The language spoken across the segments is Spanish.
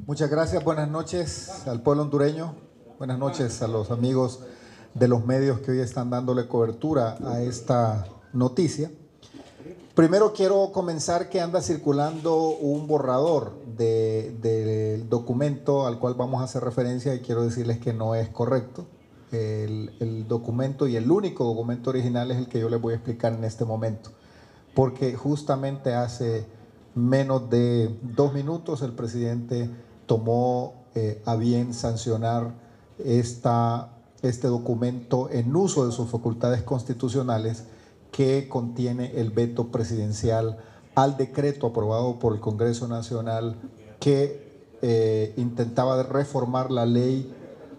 Muchas gracias, buenas noches al pueblo hondureño, buenas noches a los amigos de los medios que hoy están dándole cobertura a esta noticia. Primero quiero comenzar que anda circulando un borrador del documento al cual vamos a hacer referencia y quiero decirles que no es correcto. El documento y el único documento original es el que yo les voy a explicar en este momento, porque justamente hace menos de 2 minutos el presidente tomó a bien sancionar este documento en uso de sus facultades constitucionales que contiene el veto presidencial al decreto aprobado por el Congreso Nacional que intentaba reformar la ley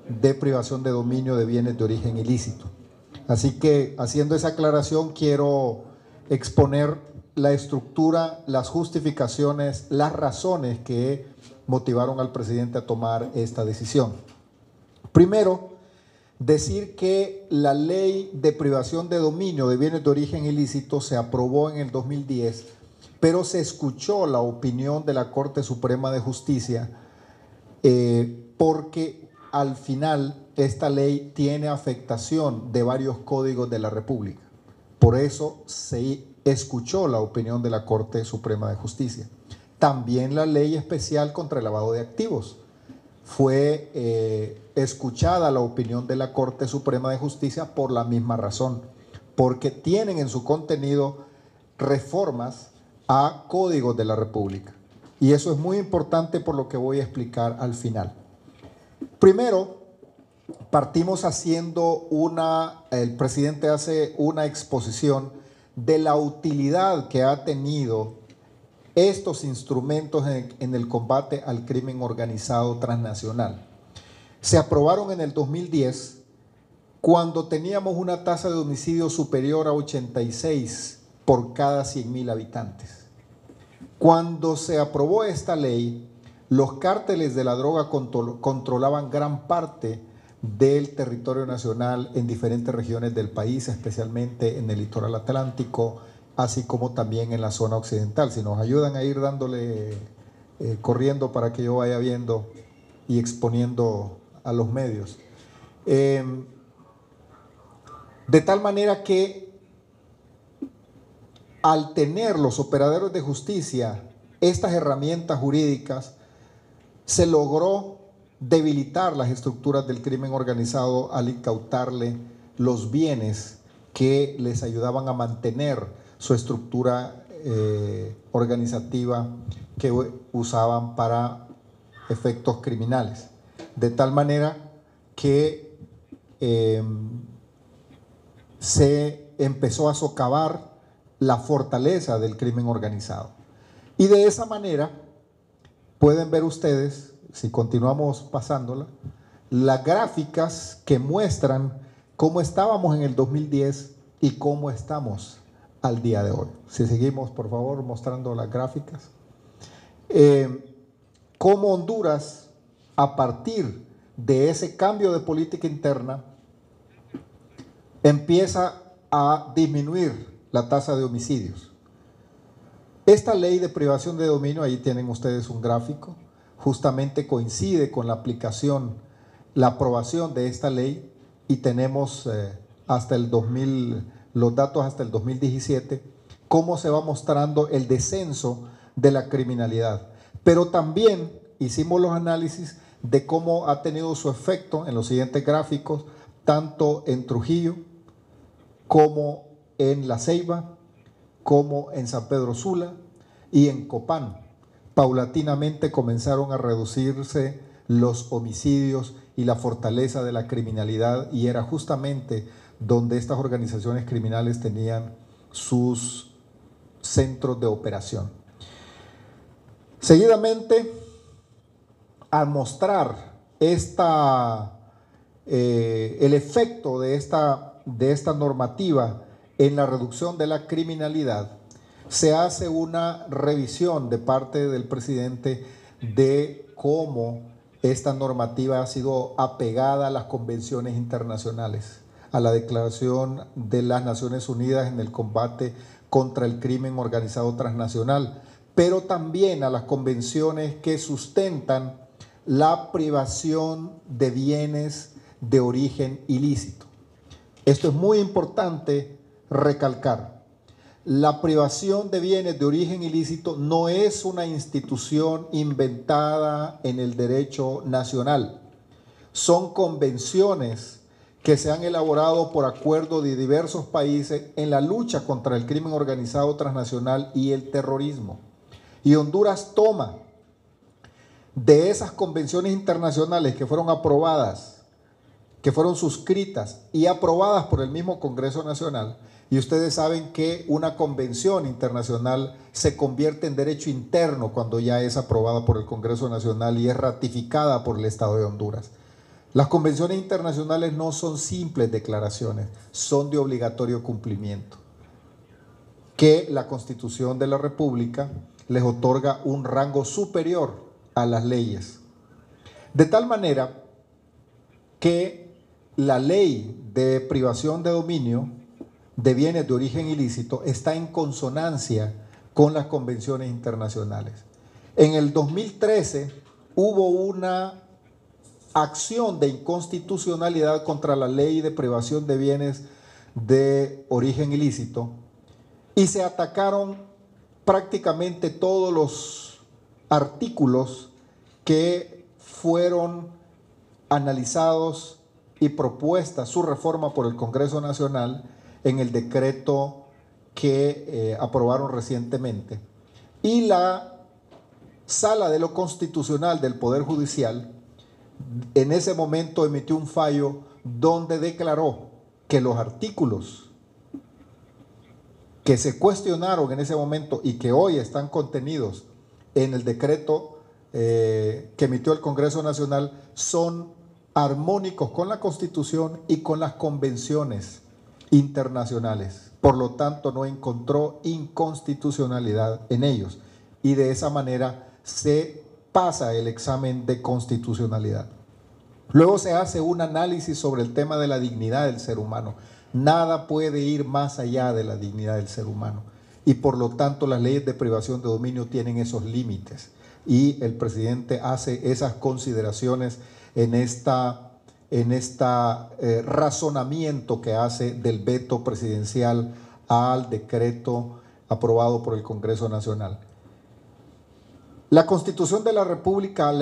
de privación de dominio de bienes de origen ilícito. Así que, haciendo esa aclaración, quiero exponer la estructura, las justificaciones, las razones que motivaron al presidente a tomar esta decisión. Primero, decir que la ley de privación de dominio de bienes de origen ilícito se aprobó en el 2010, pero se escuchó la opinión de la Corte Suprema de Justicia porque al final esta ley tiene afectación de varios códigos de la República. Por eso se escuchó la opinión de la Corte Suprema de Justicia. También la ley especial contra el lavado de activos. Fue escuchada la opinión de la Corte Suprema de Justicia por la misma razón, porque tienen en su contenido reformas a códigos de la República. Y eso es muy importante por lo que voy a explicar al final. Primero, partimos haciendo el presidente hace una exposición de la utilidad que ha tenido estos instrumentos en el combate al crimen organizado transnacional. Se aprobaron en el 2010 cuando teníamos una tasa de homicidio superior a 86 por cada 100,000 habitantes. Cuando se aprobó esta ley, los cárteles de la droga controlaban gran parte del territorio nacional en diferentes regiones del país, especialmente en el litoral atlántico, así como también en la zona occidental. Si nos ayudan a ir dándole, corriendo para que yo vaya viendo y exponiendo a los medios. De tal manera que al tener los operadores de justicia estas herramientas jurídicas, se logró debilitar las estructuras del crimen organizado al incautarle los bienes que les ayudaban a mantener su estructura organizativa que usaban para efectos criminales. De tal manera que se empezó a socavar la fortaleza del crimen organizado. Y de esa manera pueden ver ustedes, si continuamos pasándola, las gráficas que muestran cómo estábamos en el 2010 y cómo estamos al día de hoy. Si seguimos, por favor, mostrando las gráficas. Cómo Honduras, a partir de ese cambio de política interna, empieza a disminuir la tasa de homicidios. Esta ley de privación de dominio, ahí tienen ustedes un gráfico, justamente coincide con la aplicación, la aprobación de esta ley, y tenemos hasta el 2000, los datos hasta el 2017, cómo se va mostrando el descenso de la criminalidad. Pero también hicimos los análisis de cómo ha tenido su efecto en los siguientes gráficos, tanto en Trujillo, como en La Ceiba, como en San Pedro Sula y en Copán. Paulatinamente comenzaron a reducirse los homicidios y la fortaleza de la criminalidad, y era justamente donde estas organizaciones criminales tenían sus centros de operación. Seguidamente, al mostrar el efecto de esta normativa en la reducción de la criminalidad, se hace una revisión de parte del presidente de cómo esta normativa ha sido apegada a las convenciones internacionales, a la Declaración de las Naciones Unidas en el combate contra el crimen organizado transnacional, pero también a las convenciones que sustentan la privación de bienes de origen ilícito. Esto es muy importante recalcar. La privación de bienes de origen ilícito no es una institución inventada en el derecho nacional. Son convenciones que se han elaborado por acuerdo de diversos países en la lucha contra el crimen organizado transnacional y el terrorismo. Y Honduras toma de esas convenciones internacionales que fueron aprobadas, que fueron suscritas y aprobadas por el mismo Congreso Nacional. Y ustedes saben que una convención internacional se convierte en derecho interno cuando ya es aprobada por el Congreso Nacional y es ratificada por el Estado de Honduras. Las convenciones internacionales no son simples declaraciones, son de obligatorio cumplimiento, que la Constitución de la República les otorga un rango superior a las leyes. De tal manera que la ley de privación de dominio de bienes de origen ilícito está en consonancia con las convenciones internacionales. En el 2013 hubo una acción de inconstitucionalidad contra la ley de privación de bienes de origen ilícito y se atacaron prácticamente todos los artículos que fueron analizados y propuesta su reforma por el Congreso Nacional en el decreto que aprobaron recientemente. Y la Sala de lo Constitucional del Poder Judicial en ese momento emitió un fallo donde declaró que los artículos que se cuestionaron en ese momento y que hoy están contenidos en el decreto que emitió el Congreso Nacional son armónicos con la Constitución y con las convenciones internacionales. Por lo tanto, no encontró inconstitucionalidad en ellos y de esa manera se pasa el examen de constitucionalidad. Luego se hace un análisis sobre el tema de la dignidad del ser humano. Nada puede ir más allá de la dignidad del ser humano y por lo tanto las leyes de privación de dominio tienen esos límites y el presidente hace esas consideraciones en razonamiento que hace del veto presidencial al decreto aprobado por el Congreso Nacional. La Constitución de la República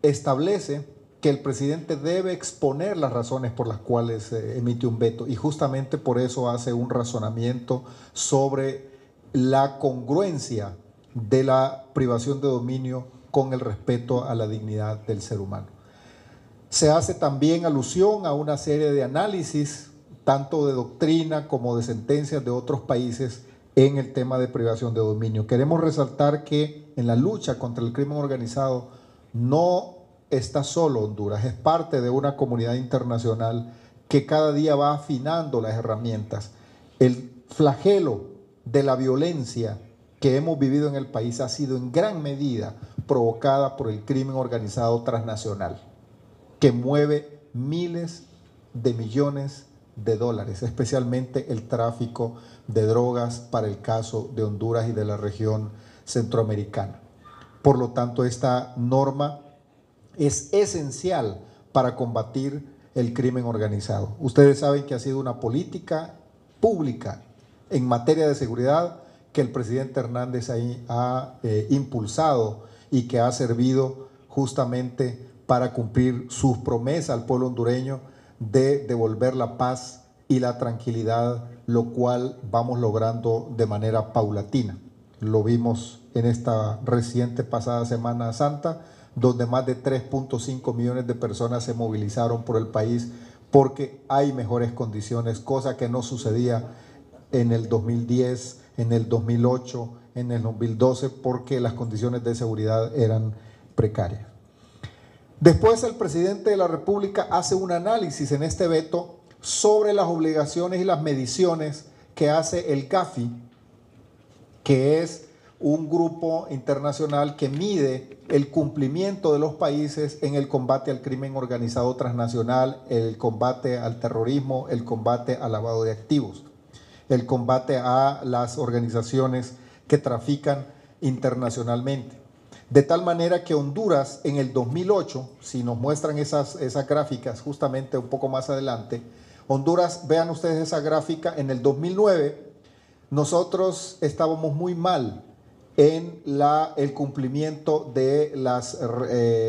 establece que el presidente debe exponer las razones por las cuales emite un veto y justamente por eso hace un razonamiento sobre la congruencia de la privación de dominio con el respeto a la dignidad del ser humano. Se hace también alusión a una serie de análisis, tanto de doctrina como de sentencias de otros países en el tema de privación de dominio. Queremos resaltar que en la lucha contra el crimen organizado no está solo Honduras, es parte de una comunidad internacional que cada día va afinando las herramientas. El flagelo de la violencia que hemos vivido en el país ha sido en gran medida provocada por el crimen organizado transnacional, que mueve miles de millones de dólares, especialmente el tráfico de drogas para el caso de Honduras y de la región centroamericana. Por lo tanto, esta norma es esencial para combatir el crimen organizado. Ustedes saben que ha sido una política pública en materia de seguridad que el presidente Hernández ahí ha impulsado y que ha servido justamente para cumplir sus promesas al pueblo hondureño de devolver la paz y la tranquilidad, lo cual vamos logrando de manera paulatina. Lo vimos en esta reciente pasada Semana Santa, donde más de 3.5 millones de personas se movilizaron por el país porque hay mejores condiciones, cosa que no sucedía en el 2010, en el 2008, en el 2012, porque las condiciones de seguridad eran precarias. Después el presidente de la República hace un análisis en este veto sobre las obligaciones y las mediciones que hace el GAFI, que es un grupo internacional que mide el cumplimiento de los países en el combate al crimen organizado transnacional, el combate al terrorismo, el combate al lavado de activos, el combate a las organizaciones que trafican internacionalmente. De tal manera que Honduras en el 2008, si nos muestran esas gráficas justamente un poco más adelante, Honduras, vean ustedes esa gráfica, en el 2009 nosotros estábamos muy mal en el cumplimiento de las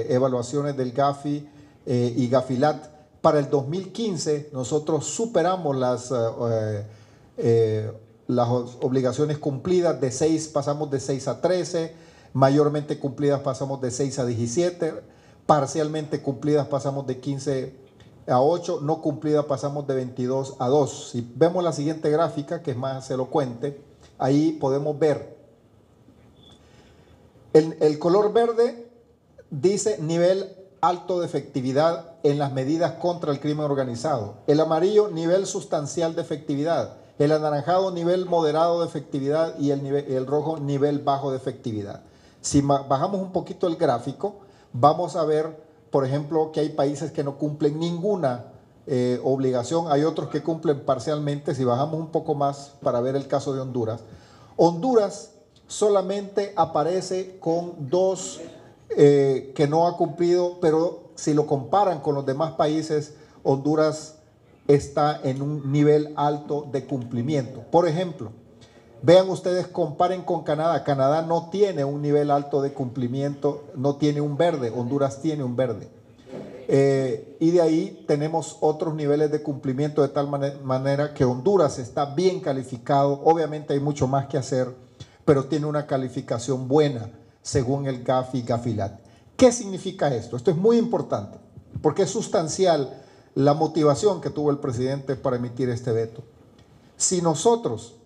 evaluaciones del Gafi y Gafilat. Para el 2015 nosotros superamos las obligaciones cumplidas, de 6 pasamos de 6 a 13, mayormente cumplidas pasamos de 6 a 17, parcialmente cumplidas pasamos de 15 a 8, no cumplidas pasamos de 22 a 2. Si vemos la siguiente gráfica, que es más elocuente, ahí podemos ver el color verde dice nivel alto de efectividad en las medidas contra el crimen organizado. El amarillo, nivel sustancial de efectividad. El anaranjado, nivel moderado de efectividad, y el rojo, nivel bajo de efectividad. Si bajamos un poquito el gráfico, vamos a ver, por ejemplo, que hay países que no cumplen ninguna obligación, hay otros que cumplen parcialmente. Si bajamos un poco más para ver el caso de Honduras, Honduras solamente aparece con 2 que no ha cumplido, pero si lo comparan con los demás países, Honduras está en un nivel alto de cumplimiento. Por ejemplo, vean ustedes, comparen con Canadá. Canadá no tiene un nivel alto de cumplimiento, no tiene un verde. Honduras tiene un verde. Y de ahí tenemos otros niveles de cumplimiento, de tal manera que Honduras está bien calificado. Obviamente hay mucho más que hacer, pero tiene una calificación buena según el Gafi y Gafilat. ¿Qué significa esto? Esto es muy importante porque es sustancial la motivación que tuvo el presidente para emitir este veto. Si nosotros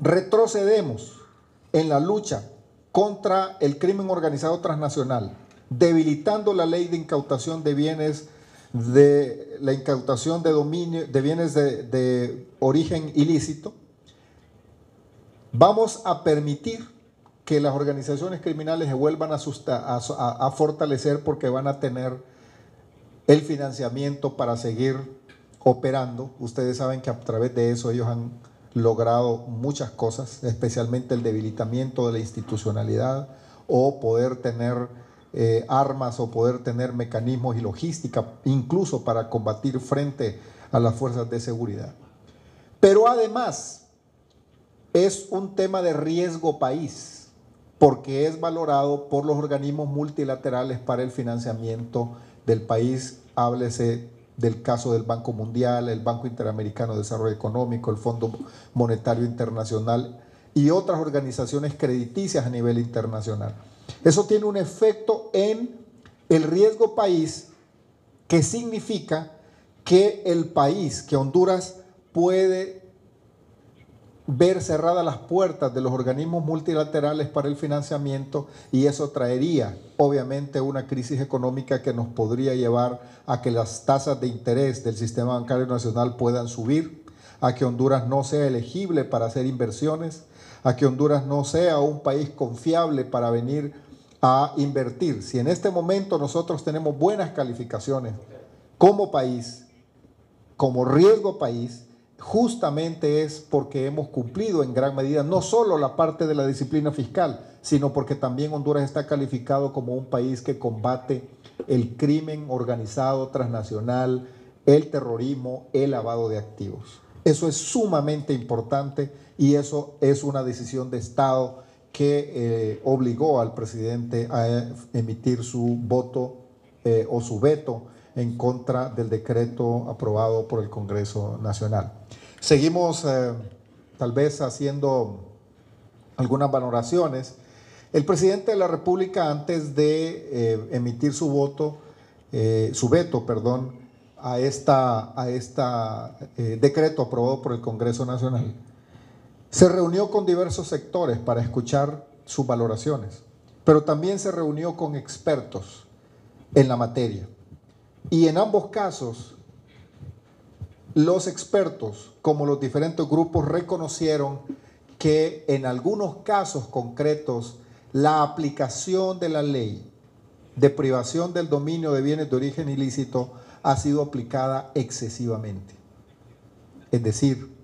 retrocedemos en la lucha contra el crimen organizado transnacional, debilitando la ley de incautación de bienes, de la incautación de dominio, de bienes de origen ilícito, vamos a permitir que las organizaciones criminales se vuelvan a fortalecer, porque van a tener el financiamiento para seguir operando. Ustedes saben que a través de eso ellos han logrado muchas cosas, especialmente el debilitamiento de la institucionalidad, o poder tener armas, o poder tener mecanismos y logística, incluso para combatir frente a las fuerzas de seguridad. Pero además es un tema de riesgo país, porque es valorado por los organismos multilaterales para el financiamiento del país. Háblese del caso del Banco Mundial, el Banco Interamericano de Desarrollo Económico, el Fondo Monetario Internacional y otras organizaciones crediticias a nivel internacional. Eso tiene un efecto en el riesgo país, que significa que el país, que Honduras, puede ver cerradas las puertas de los organismos multilaterales para el financiamiento, y eso traería obviamente una crisis económica que nos podría llevar a que las tasas de interés del sistema bancario nacional puedan subir, a que Honduras no sea elegible para hacer inversiones, a que Honduras no sea un país confiable para venir a invertir. Si en este momento nosotros tenemos buenas calificaciones como país, como riesgo país, justamente es porque hemos cumplido en gran medida no solo la parte de la disciplina fiscal, sino porque también Honduras está calificado como un país que combate el crimen organizado transnacional, el terrorismo, el lavado de activos. Eso es sumamente importante, y eso es una decisión de Estado que obligó al presidente a emitir su voto o su veto en contra del decreto aprobado por el Congreso Nacional. Seguimos tal vez haciendo algunas valoraciones. El presidente de la República, antes de emitir su veto, a decreto aprobado por el Congreso Nacional, se reunió con diversos sectores para escuchar sus valoraciones, pero también se reunió con expertos en la materia. Y en ambos casos, los expertos, como los diferentes grupos, reconocieron que en algunos casos concretos la aplicación de la ley de privación del dominio de bienes de origen ilícito ha sido aplicada excesivamente. Es decir,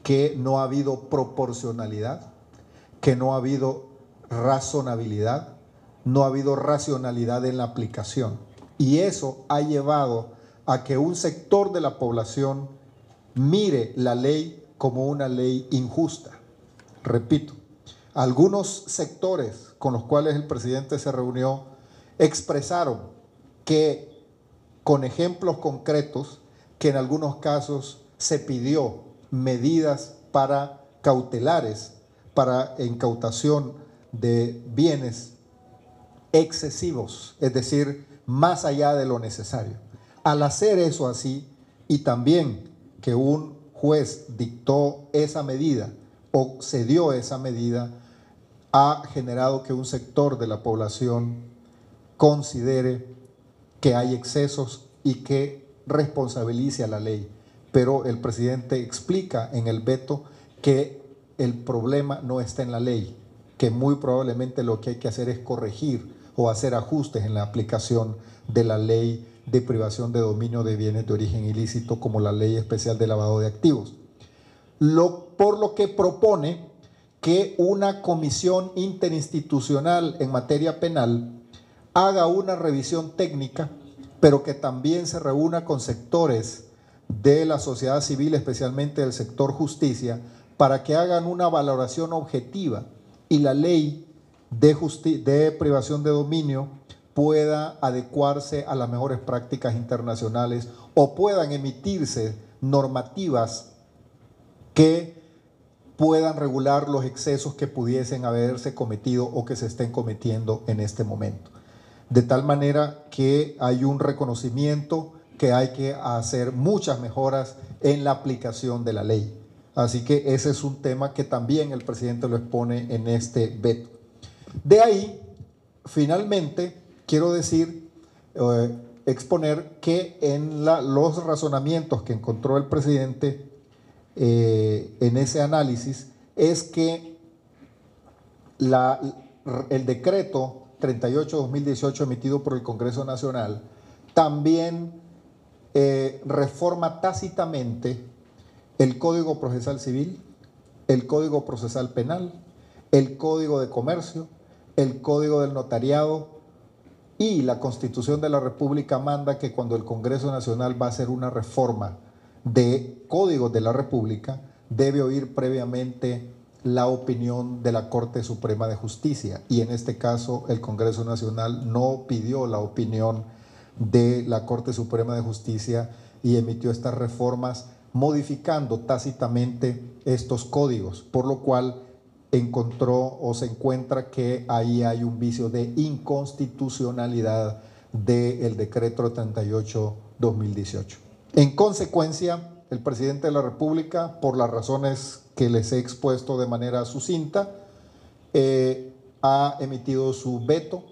que no ha habido proporcionalidad, que no ha habido razonabilidad, no ha habido racionalidad en la aplicación. Y eso ha llevado a que un sector de la población mire la ley como una ley injusta. Repito, algunos sectores con los cuales el presidente se reunió expresaron que, con ejemplos concretos, que en algunos casos se pidió medidas para cautelares, para incautación de bienes excesivos, es decir, más allá de lo necesario. Al hacer eso así, y también que un juez dictó esa medida o cedió esa medida, ha generado que un sector de la población considere que hay excesos y que responsabilice a la ley. Pero el presidente explica en el veto que el problema no está en la ley, que muy probablemente lo que hay que hacer es corregir o hacer ajustes en la aplicación de la ley de privación de dominio de bienes de origen ilícito, como la ley especial de lavado de activos. Por lo que propone que una comisión interinstitucional en materia penal haga una revisión técnica, pero que también se reúna con sectores de la sociedad civil, especialmente del sector justicia, para que hagan una valoración objetiva y la ley de privación de dominio pueda adecuarse a las mejores prácticas internacionales o puedan emitirse normativas que puedan regular los excesos que pudiesen haberse cometido o que se estén cometiendo en este momento. De tal manera que hay un reconocimiento que hay que hacer muchas mejoras en la aplicación de la ley. Así que ese es un tema que también el presidente lo expone en este veto. De ahí, finalmente, quiero decir, exponer que en los razonamientos que encontró el presidente en ese análisis es que el decreto 38-2018 emitido por el Congreso Nacional también reforma tácitamente el Código Procesal Civil, el Código Procesal Penal, el Código de Comercio, el Código del Notariado, y la Constitución de la República manda que cuando el Congreso Nacional va a hacer una reforma de códigos de la República, debe oír previamente la opinión de la Corte Suprema de Justicia, y en este caso el Congreso Nacional no pidió la opinión de la Corte Suprema de Justicia y emitió estas reformas modificando tácitamente estos códigos, por lo cual encontró o se encuentra que ahí hay un vicio de inconstitucionalidad del decreto 38-2018. En consecuencia, el presidente de la República, por las razones que les he expuesto de manera sucinta, ha emitido su veto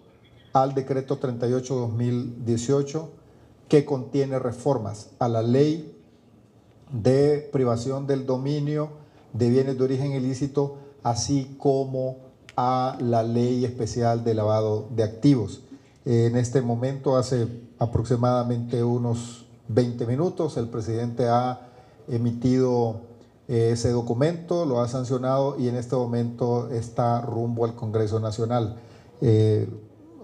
al decreto 38-2018 que contiene reformas a la ley de privación del dominio de bienes de origen ilícito, así como a la ley especial de lavado de activos. En este momento, hace aproximadamente unos 20 minutos, el presidente ha emitido ese documento, lo ha sancionado y en este momento está rumbo al Congreso Nacional.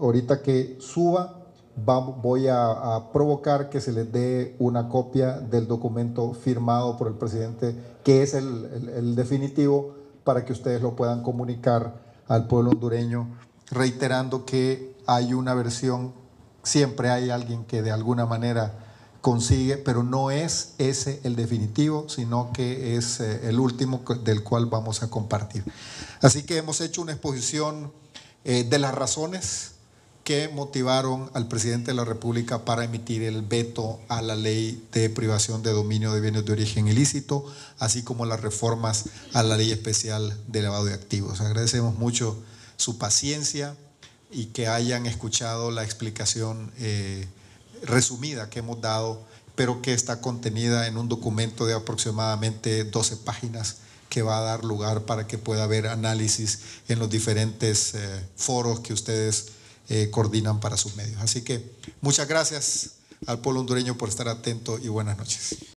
Ahorita que suba, voy a provocar que se les dé una copia del documento firmado por el presidente, que es el definitivo, para que ustedes lo puedan comunicar al pueblo hondureño, reiterando que hay una versión, siempre hay alguien que de alguna manera consigue, pero no es ese el definitivo, sino que es el último del cual vamos a compartir. Así que hemos hecho una exposición de las razones que motivaron al presidente de la República para emitir el veto a la ley de privación de dominio de bienes de origen ilícito, así como las reformas a la ley especial de lavado de activos. Agradecemos mucho su paciencia y que hayan escuchado la explicación resumida que hemos dado, pero que está contenida en un documento de aproximadamente 12 páginas que va a dar lugar para que pueda haber análisis en los diferentes foros que ustedes coordinan para sus medios. Así que muchas gracias al pueblo hondureño por estar atento y buenas noches.